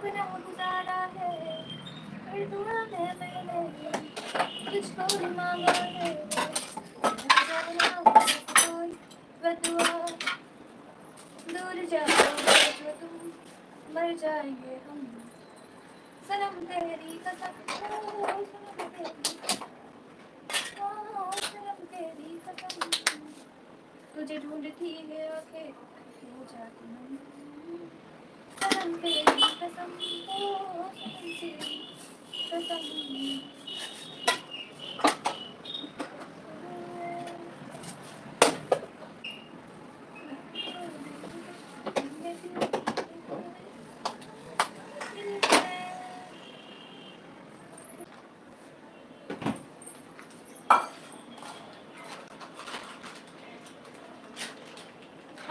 अपना गुजारा है, फिर दुआ है मैंने तुझको ही मांगा है, कोई बदुआ दूर जाओगे जो तुम, मर जाएंगे हम, सनम तेरी कसम, ओ सनम तेरी, ओ सनम तेरी कसम, तुझे ढूंढती है आंखें हो जाती हम, सनम तेरी कसम, ओ सनम तेरी कसम।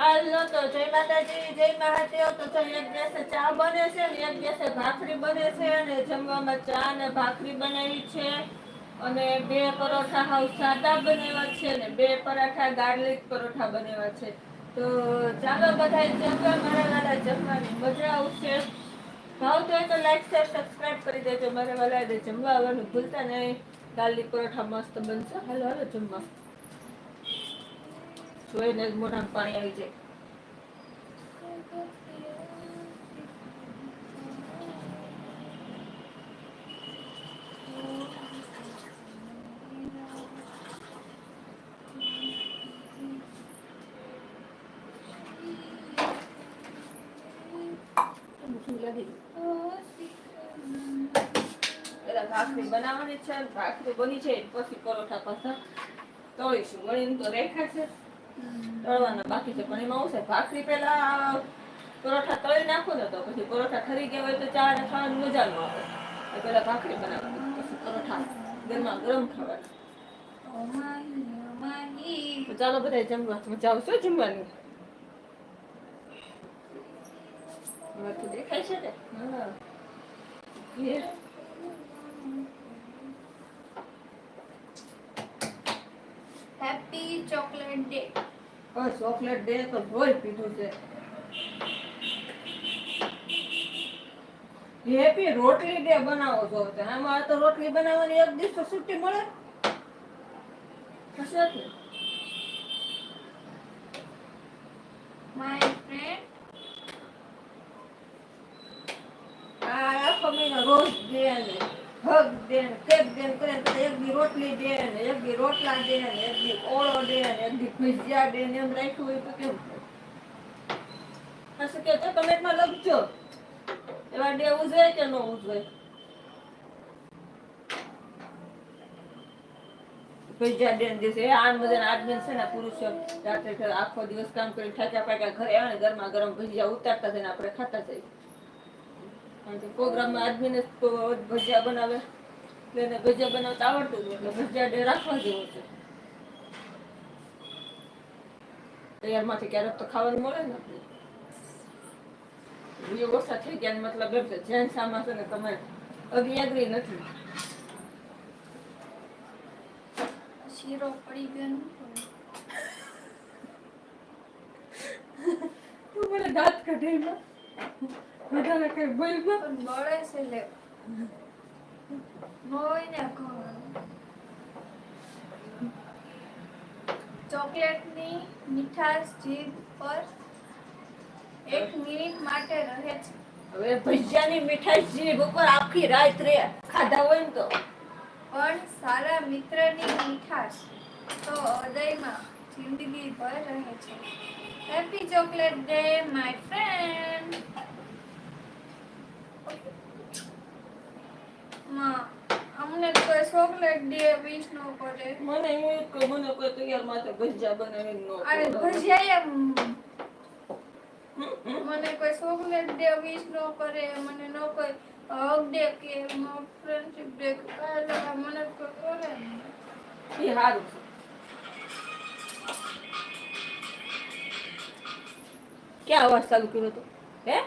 હાલો તો જય માતાજી, જય મહાદેવ. તો એક ગેસે ચા બને છે ને એક ગેસે ભાખરી બને છે, અને જમવામાં ચા ને ભાખરી બનાવી છે, અને 2 પરોઠા હાવ સાદા બનાવ્યા છે, ને 2 પરાઠા ગાર્લિક પરોઠા બનાવ્યા છે. તો ચાલો બધા જમવા, મારા વાળા જમવાની મજા આવશે. ભાવતો હોય તો લાઈક શેર સબસ્ક્રાઇબ કરી દેજો. મારા વાળા જમવા આવવાનું ભૂલતા નહીં. ગાર્લિક પરોઠા મસ્ત બનશે. હાલો હાલો જમવા. જોઈને જ મોઢામાં પાણી આવી જાય. ભાખરી બનાવવાની છે, ભાખરી બની છે પછી પરોઠા પાછા તળીશું. વળીને તો રેખા છે, તળવાના બાકી છે, પણ એમાં આવશે ભાખરી પેલા પરોઠા તળી નાખો ને તો પછી પરોઠા ઠરી ગયા હોય તો ચા ને ખાવાની મજા ન આવે. પેલા ભાખરી બનાવવાની પછી પરોઠા ગરમા ગરમ ખાવાના. ચાલો બધા જમવા, મજા આવશે જમવાની. દેખાય છે ને? હા. Happy chocolate day. Chocolate day તો જોઈ પીધું છે. હેપી રોટલી ડે બનાવો છો. આમાં તો રોટલી બનાવવાની એક દિવસ તો છુટ્ટી મળે. માય ફ્રેન્ડ આખો મહિનો રોજ દે ને હગ દે ને કેક દે ને કરે તો એક દી રોટલી દે ને એક દી રોટલા દે ને એક દી ઓળો દે ને એક દી ભજીયા દે ને એમ રાખ્યું હોય તો કેવું હશે કે કમેન્ટમાં લખજો. એવા ડે ઉજવે કે ન ઉજવે? ભજીયા દે દિવસે આ બધા આદમી છે ને પુરુષો રાત્રે આખો દિવસ કામ કરી થાક્યા પાક્યા ઘરે આવે ને ગરમા ગરમ ભજીયા ઉતારતા થઈને આપણે ખાતા જઈએ. પ્રોગ્રામમાં આદમીને ભજીયા બનાવે એટલે ભજીયા બનાવતા આવડતું હતું એટલે ભજીયા ડે રાખવા જેવો છે. તૈયારમાંથી ક્યારેક તો ખાવાનું મળે ને. એ ઓછા થઈ ગયા મતલબ એમ છે જેન સામા છે ને તમે અગ્નિ નથી. શીરો પડી ગયો. તું મને દાંત કાઢે વધારે કઈ બોલ પણ બળે છે લે હોય ને. ચોકલેટની મીઠાશ જીભ પર 1 મિનિટ માટે રહે છે. હવે ભજીયાની મીઠાઈ જીભ ઉપર આખી રાત રે ખાધા હોય ને તો. પણ સારા મિત્રની મીઠાશ તો હૃદયમાં જિંદગી ભર રહે છે. Happy chocolate day my friend. અમને કોઈ ચોકલેટ ડે વિશ ન કરે. મને કોઈ તૈયાર માથે ભજીયા બનાવીને નો અરે ભજીયા મને કોઈ ચોકલેટ ડે વિશ ન કરે. મને નો કોઈ હગ ડે કે ફ્રેન્ડશિપ ડે મને કોઈ કરે એ સારું છે. ક્યાં અવાજ ચાલુ કર્યો હતો હે?